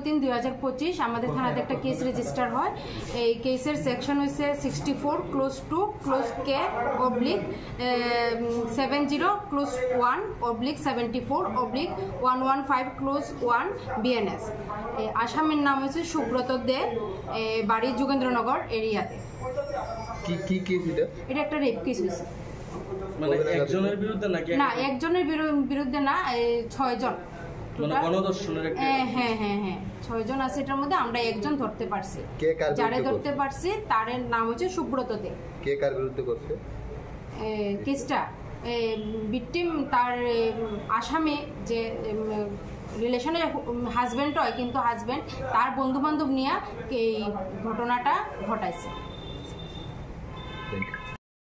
14/3/2025 আমাদের থানাতে একটা কেস রেজিস্টার হয়। এই কেসের সেকশন হচ্ছে 64 ক্লোজ 2 ক্লোজ কে অবলিক 70/1/74/115 ক্লোজ 1 বিএনএস। আসামির নাম হচ্ছে সুব্রত দে, বাড়ি যোগেন্দ্রনগর এরিয়াতে। কি কেস এটা? এটা একটা রেপ কেস হয়েছে। মানে একজনের বিরুদ্ধে নাকি? না, একজনের বিরুদ্ধে না, 6 জন। মানে গণধর্ষণের একটা? হ্যাঁ 6 জন আছে এটার মধ্যে। আমরা একজন ধরতে পারছি, যারে ধরতে পারছি তার নাম হচ্ছে সুব্রত দে। কে কার বিরুদ্ধে করছে কেসটা? ভিকটিম তার আসামি যে রিলেশনের হাজব্যান্ড হয়, কিন্তু হাজব্যান্ড তার বন্ধু বান্ধব নিয়ে এই ঘটনাটা ঘটাইছে।